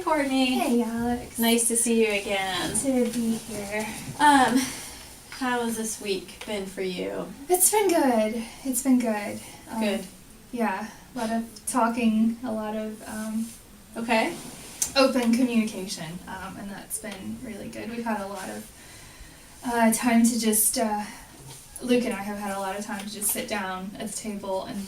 Courtney. Hey, Alex. Nice to see you again. To be here. How has this week been for you? It's been good. It's been good. Good. Yeah, a lot of talking, a lot of Okay. open communication, and that's been really good. We've had a lot of time to just, Luke and I have had a lot of time to just sit down at the table and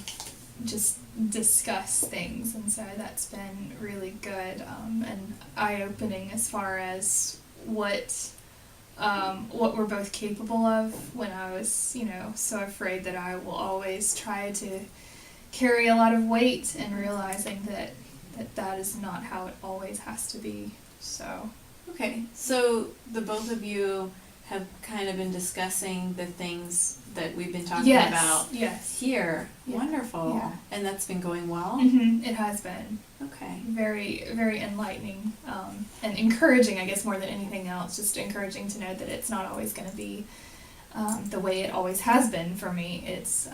just discuss things, and so that's been really good and eye-opening as far as what we're both capable of. When I was, so afraid that I will always try to carry a lot of weight, and realizing that is not how it always has to be. So. Okay, so the both of you have kind of been discussing the things that we've been talking about here. Yeah. Wonderful. Yeah. And that's been going well? Mm-hmm. It has been. Okay. Very, very enlightening and encouraging, I guess, more than anything else. Just encouraging to know that it's not always going to be the way it always has been for me. It's,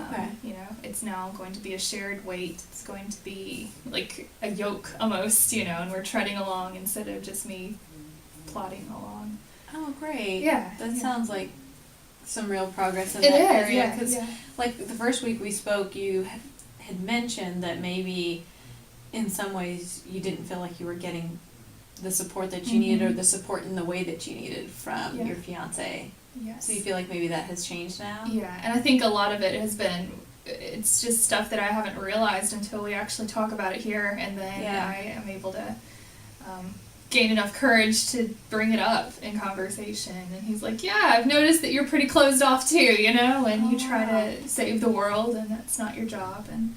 it's now going to be a shared weight. It's going to be like a yoke almost, and we're treading along instead of just me plodding along. Oh, great. Yeah. That sounds like some real progress in it that is, area. Because, yeah. like, the first week we spoke, you had mentioned that maybe in some ways you didn't feel like you were getting the support that you needed, or the support in the way that you needed from your fiancé. Yes. So you feel like maybe that has changed now? Yeah, and I think a lot of it has been, it's just stuff that I haven't realized until we actually talk about it here, and then I am able to gain enough courage to bring it up in conversation. And he's like, yeah, I've noticed that you're pretty closed off too, and you try to save the world, and that's not your job. And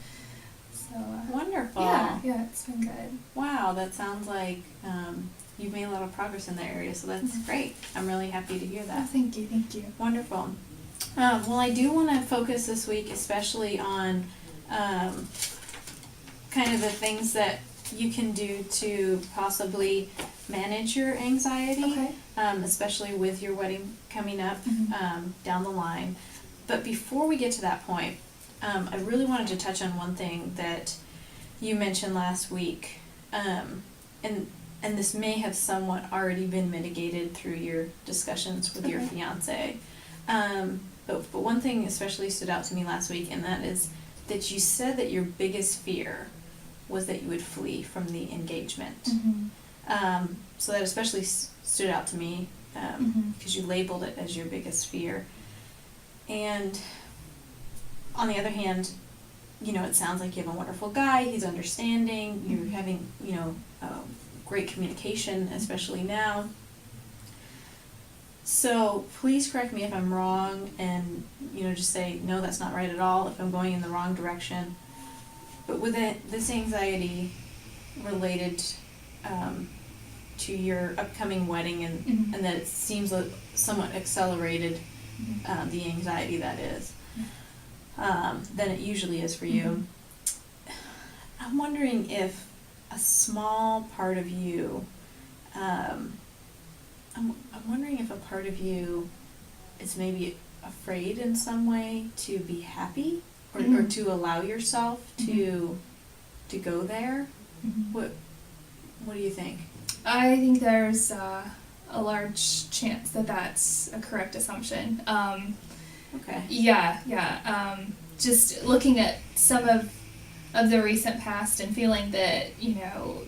so wonderful. Yeah, it's been good. Wow, that sounds like you've made a lot of progress in that area, so that's great. I'm really happy to hear that. Oh, thank you. Wonderful. Well, I do want to focus this week especially on kind of the things that you can do to possibly manage your anxiety, especially with your wedding coming up down the line. But before we get to that point, I really wanted to touch on one thing that you mentioned last week, and this may have somewhat already been mitigated through your discussions with your fiancé. But one thing especially stood out to me last week, and that is that you said that your biggest fear was that you would flee from the engagement. So that especially stood out to me because you labeled it as your biggest fear. And on the other hand, it sounds like you have a wonderful guy. He's understanding. You're having, great communication, especially now. So please correct me if I'm wrong, and just say no, that's not right at all if I'm going in the wrong direction. But with this anxiety related to your upcoming wedding, and that it seems somewhat accelerated the anxiety that is than it usually is for you. I'm wondering if a small part of you, I'm wondering if a part of you is maybe afraid in some way to be happy, or to allow yourself to go there. What do you think? I think there's a large chance that that's a correct assumption. Okay. Yeah. Just looking at some of the recent past and feeling that,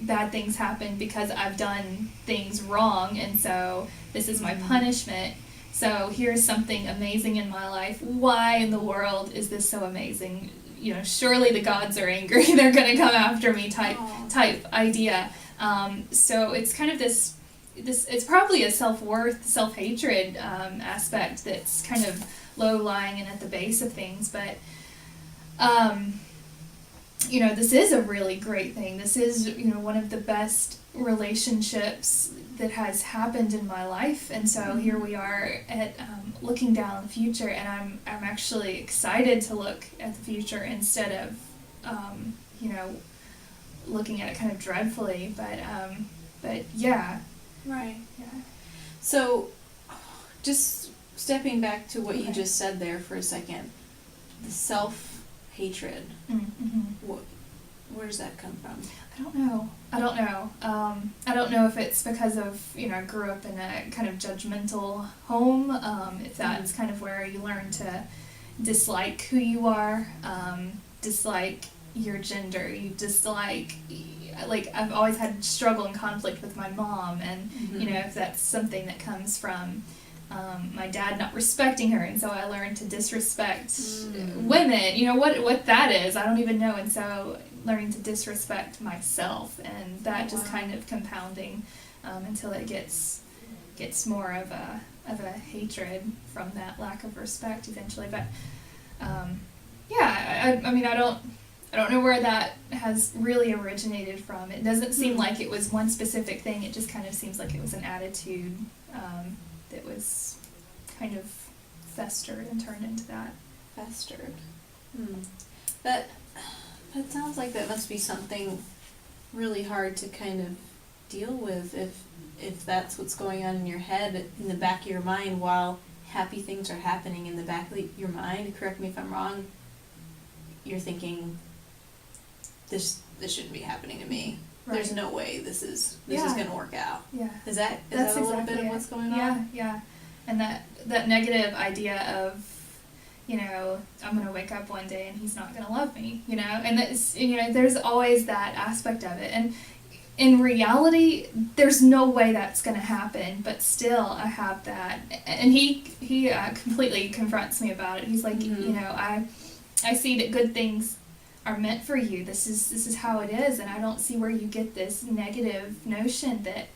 bad things happen because I've done things wrong, and so this is my punishment. So here's something amazing in my life. Why in the world is this so amazing? Surely the gods are angry. They're going to come after me type idea. So it's kind of this, it's probably a self-worth, self-hatred aspect that's kind of low-lying and at the base of things. But, this is a really great thing. This is, one of the best relationships that has happened in my life, and so here we are at looking down the future, and I'm actually excited to look at the future instead of looking at it kind of dreadfully. But yeah. Right. Yeah. So just stepping back to what you just said there for a second, the self-hatred. What Where does that come from? I don't know. I don't know if it's because of, I grew up in a kind of judgmental home, if that's kind of where you learn to dislike who you are, dislike your gender, you dislike, like, I've always had struggle and conflict with my mom, and, if that's something that comes from my dad not respecting her, and so I learned to disrespect women, what that is, I don't even know, and so learning to disrespect myself, and that just kind of compounding until it gets more of a hatred from that lack of respect eventually. But I mean, I don't know where that has really originated from. It doesn't seem like it was one specific thing. It just kind of seems like it was an attitude that was kind of festered and turned into that. Festered. That sounds like that must be something really hard to kind of deal with if that's what's going on in your head, in the back of your mind, while happy things are happening in the back of your mind. Correct me if I'm wrong. You're thinking, this shouldn't be happening to me. Right. There's no way this is going to work out. Yeah. Is that a little exactly bit of what's going on? Yeah. And that negative idea of, I'm going to wake up one day and he's not going to love me, and that's, there's always that aspect of it. And in reality, there's no way that's going to happen, but still I have that. And he completely confronts me about it. He's like, I see that good things are meant for you. This is how it is, and I don't see where you get this negative notion that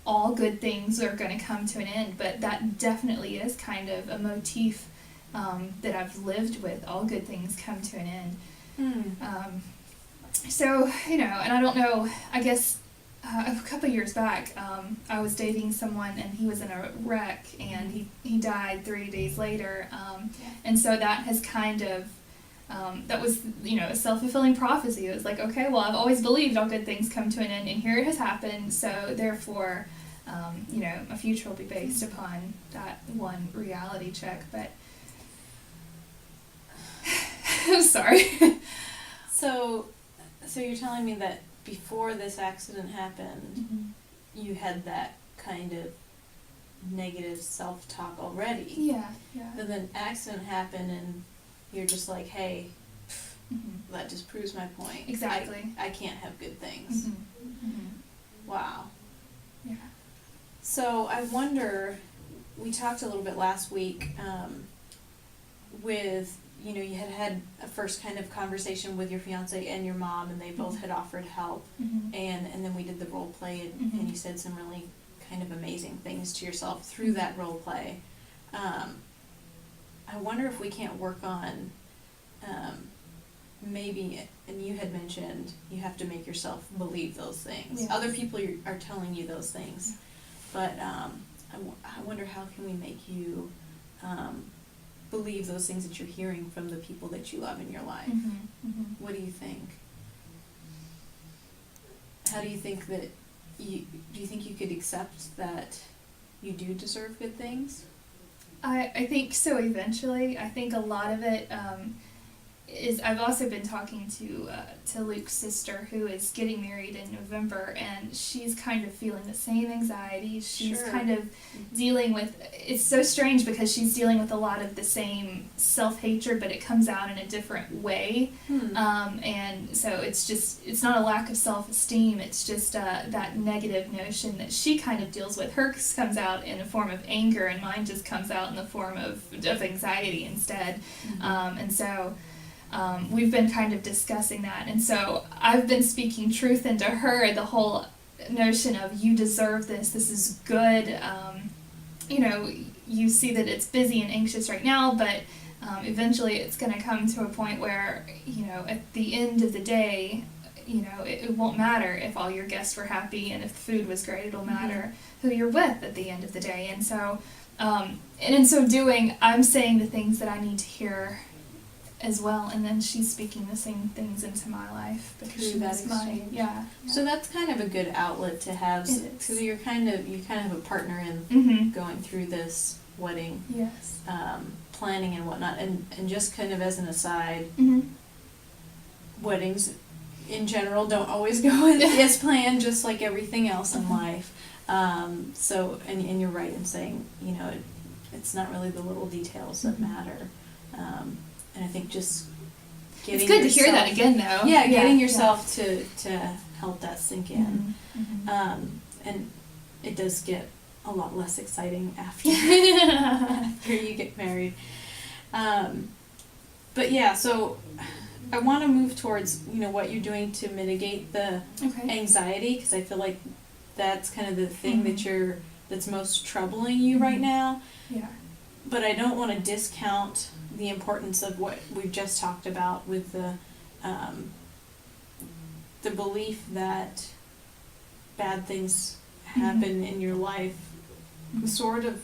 all good things are going to come to an end. But that definitely is kind of a motif that I've lived with. All good things come to an end. So, and I don't know, I guess a couple years back, I was dating someone, and he was in a wreck, and he died 3 days later. And so that has kind of, that was, a self-fulfilling prophecy. It was like, okay, well, I've always believed all good things come to an end, and here it has happened, so therefore, my future will be based upon that one reality check. But I'm sorry. So you're telling me that before this accident happened, you had that kind of negative self-talk already. Yeah. Then the accident happened, and you're just like, hey, that just proves my point. Exactly. I can't have good things. Wow. Yeah. So I wonder, we talked a little bit last week with, you had a first kind of conversation with your fiance and your mom, and they both had offered help, and then we did the role play, and you said some really kind of amazing things to yourself through that role play. I wonder if we can't work on maybe, and you had mentioned you have to make yourself believe those things. Yes. Other people are telling you those things, but I wonder how can we make you believe those things that you're hearing from the people that you love in your life. What do you think? How do you think that do you think you could accept that you do deserve good things? I think so eventually. I think a lot of it is, I've also been talking to Luke's sister, who is getting married in November, and she's kind of feeling the same anxiety. She's kind of dealing with, it's so strange because she's dealing with a lot of the same self-hatred, but it comes out in a different way. And so it's not a lack of self-esteem, it's just that negative notion that she kind of deals with. Hers comes out in a form of anger, and mine just comes out in the form of anxiety instead. And so we've been kind of discussing that, and so I've been speaking truth into her, the whole notion of you deserve this is good. You see that it's busy and anxious right now, but eventually it's going to come to a point where, at the end of the day, it won't matter if all your guests were happy and if the food was great. It'll matter who you're with at the end of the day. And so and in so doing, I'm saying the things that I need to hear as well, and then she's speaking the same things into my life because she was my So that's kind of a good outlet to have, because you kind of have a partner in going through this wedding, planning and whatnot, and just kind of as an aside, weddings, in general don't always go as planned, just like everything else in life. So, and you're right in saying, you know, it's not really the little details that matter. And I think just getting it's good yourself, to hear that again, though. Yeah, getting yourself to help that sink in. And it does get a lot less exciting after you get married. But yeah, so I want to move towards, you know, what you're doing to mitigate the anxiety, because I feel like that's kind of the thing that's most troubling you right now. Yeah. But I don't want to discount the importance of what we've just talked about with the belief that bad things happen in your life sort of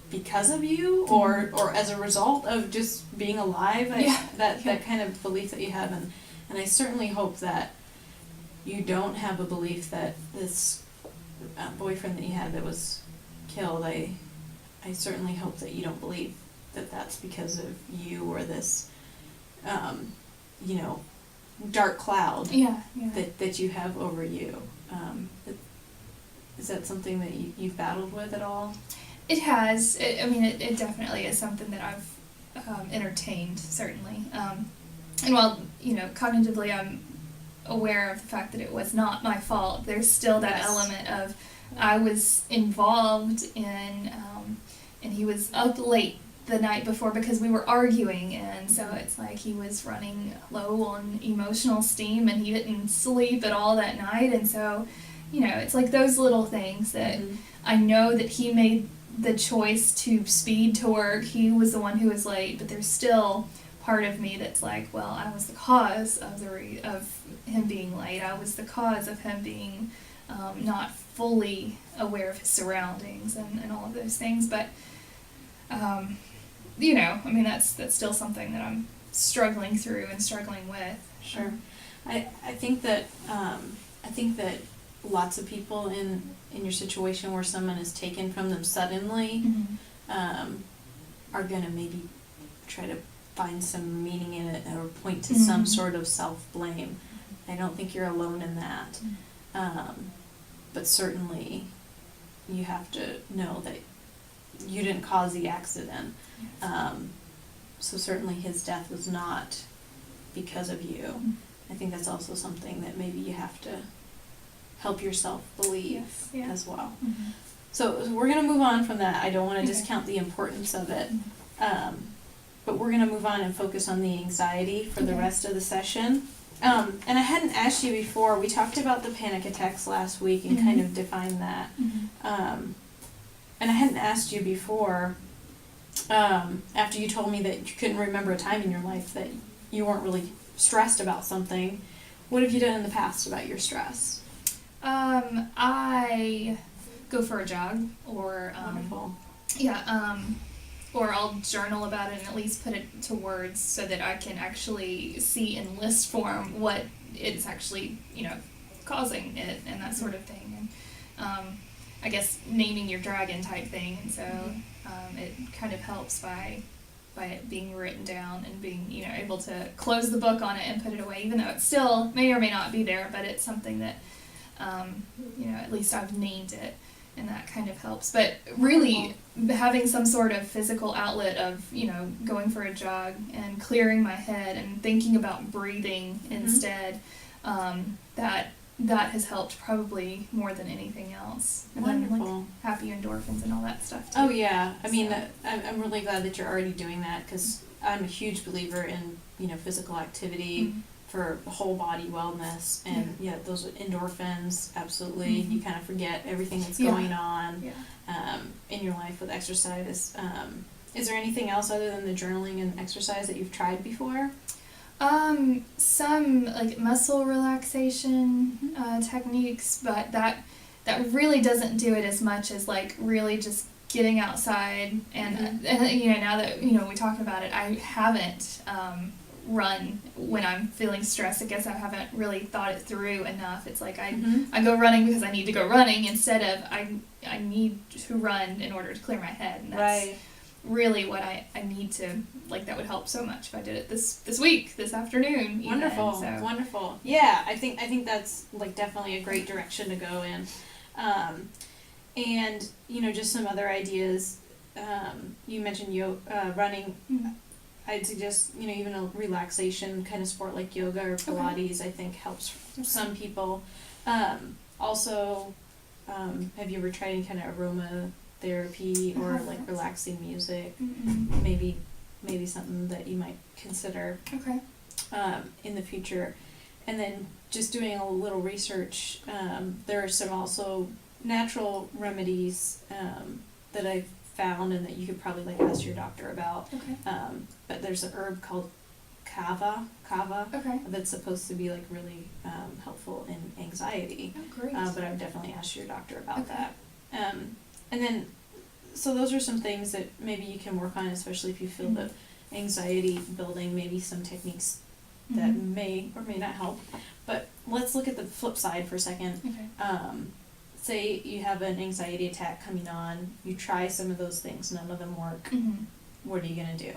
because of you or as a result of just being alive. That kind of belief that you have, and I certainly hope that you don't have a belief that this boyfriend that you had that was killed, I certainly hope that you don't believe that that's because of you or this you know, dark cloud that you have over you. Is that something that you've battled with at all? It has. It definitely is something that I've entertained, certainly. And while, you know, cognitively I'm aware of the fact that it was not my fault, there's still that element of I was involved in, and he was up late the night before because we were arguing, and so it's like he was running low on emotional steam and he didn't sleep at all that night, and so, you know, it's like those little things that I know that he made the choice to speed to work. He was the one who was late, but there's still part of me that's like, well, I was the cause of of him being late. I was the cause of him being not fully aware of his surroundings and all of those things. But you know, I mean, that's still something that I'm struggling through and struggling with. Sure. I think that lots of people in your situation where someone is taken from them suddenly are going to maybe try to find some meaning in it or point to some sort of self-blame. I don't think you're alone in that. But certainly you have to know that you didn't cause the accident. So certainly his death was not because of you. I think that's also something that maybe you have to help yourself believe as well. So we're going to move on from that. I don't want to discount the importance of it. But we're going to move on and focus on the anxiety for the rest of the session. And I hadn't asked you before, we talked about the panic attacks last week and kind of defined that. And I hadn't asked you before, after you told me that you couldn't remember a time in your life that you weren't really stressed about something, what have you done in the past about your stress? I go for a jog, or or I'll journal about it and at least put it to words so that I can actually see in list form what it's actually, you know, causing it and that sort of thing. And I guess naming your dragon type thing, and so it kind of helps by it being written down and being, you know, able to close the book on it and put it away, even though it still may or may not be there, but it's something that you know, at least I've named it, and that kind of helps. But really, having some sort of physical outlet of, you know, going for a jog and clearing my head and thinking about breathing instead, that has helped probably more than anything else. And then, like, happy endorphins and all that stuff too. Oh yeah, I mean, I'm really glad that you're already doing that, because I'm a huge believer in, you know, physical activity for whole body wellness, and those endorphins, absolutely. You kind of forget everything that's going on in your life with exercise. Is there anything else other than the journaling and exercise that you've tried before? Some like muscle relaxation techniques, but that really doesn't do it as much as like really just getting outside and you know, now that, you know, we talk about it, I haven't run when I'm feeling stressed. I guess I haven't really thought it through enough. It's like I go running because I need to go running instead of I need to run in order to clear my head. And really what I need to, like, that would help so much if I did it this week, this afternoon. Even, Wonderful, so. wonderful. Yeah, I think that's like definitely a great direction to go in. And just some other ideas. You mentioned running. Mm-hmm. I'd suggest even a relaxation kind of sport like yoga or Pilates. I think helps some people. Also, have you ever tried any kind of aromatherapy or like relaxing music? Mm-hmm. Maybe something that you might consider in the future. And then just doing a little research, there are some also natural remedies that I've found and that you could probably like ask your doctor about. But there's an herb called kava that's supposed to be like really helpful in anxiety. Oh, great. But I would definitely ask your doctor about that. And then, so those are some things that maybe you can work on, especially if you feel the anxiety building, maybe some techniques that may or may not help. But let's look at the flip side for a second. Say you have an anxiety attack coming on, you try some of those things, none of them work. What are you gonna do?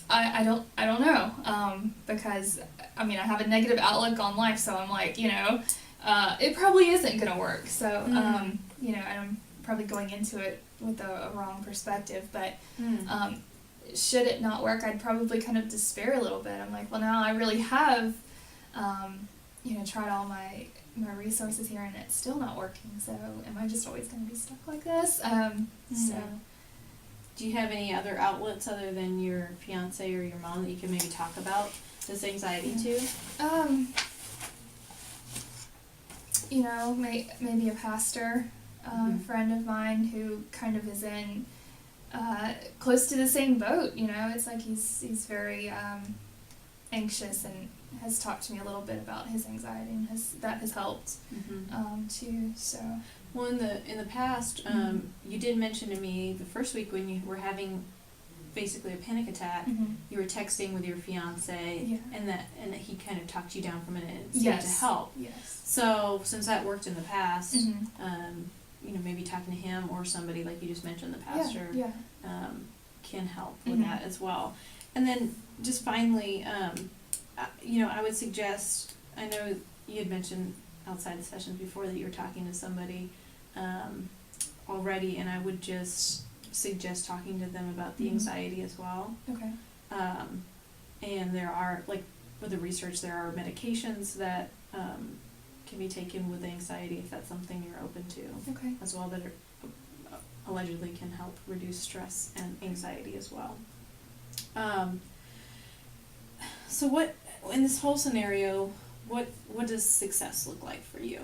I don't know, because I mean I have a negative outlook on life, so I'm like, it probably isn't gonna work. So and I'm probably going into it with a wrong perspective, but should it not work, I'd probably kind of despair a little bit. I'm like, well, now I really have tried all my resources here and it's still not working, so am I just always going to be stuck like this? So do you have any other outlets other than your fiance or your mom that you can maybe talk about this anxiety to? Maybe a pastor friend of mine who kind of is in close to the same boat. It's like he's very anxious and has talked to me a little bit about his anxiety, and that has helped too. So well, in the past, you did mention to me the first week when you were having basically a panic attack, you were texting with your fiance, and that he kind of talked you down from it and seemed to help. Yes. So since that worked in the past, maybe talking to him or somebody like you just mentioned, the pastor, can help with that as well. And then just finally, I would suggest, I know you had mentioned outside the sessions before that you were talking to somebody already, and I would just suggest talking to them about the anxiety as well. And there are, like with the research, there are medications that can be taken with anxiety if that's something you're open to as well, that are, allegedly can help reduce stress and anxiety as well. So what, in this whole scenario, what does success look like for you?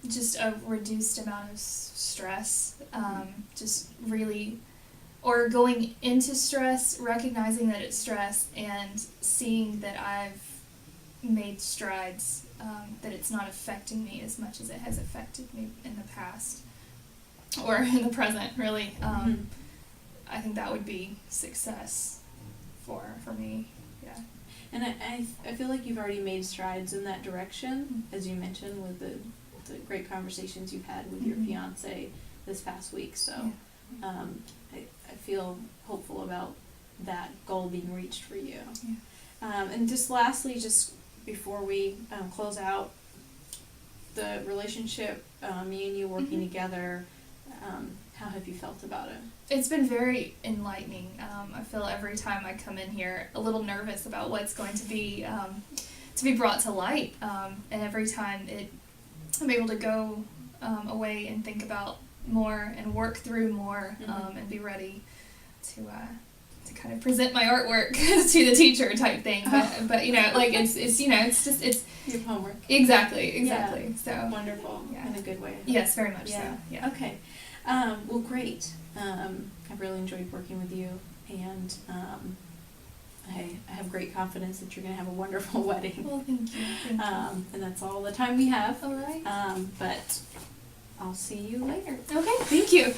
Just a reduced amount of stress, just really, or going into stress, recognizing that it's stress and seeing that I've made strides, that it's not affecting me as much as it has affected me in the past, or in the present, really. I think that would be success for me, yeah. And I feel like you've already made strides in that direction, as you mentioned, with the great conversations you've had with your fiance this past week. So I feel hopeful about that goal being reached for you. And just lastly, just before we close out, the relationship, me and you working together, how have you felt about it? It's been very enlightening. I feel every time I come in here a little nervous about what's going to be brought to light, and every time I'm able to go away and think about more and work through more, and be ready to kind of present my artwork to the teacher type thing. But like it's your homework. Exactly. Yeah. So wonderful. In a good way. Yes, very much so. Yeah. Okay. Well, great. I've really enjoyed working with you, and I have great confidence that you're going to have a wonderful wedding. Well, thank you. And that's all the time we have. All right. But I'll see you later. Okay, thank you.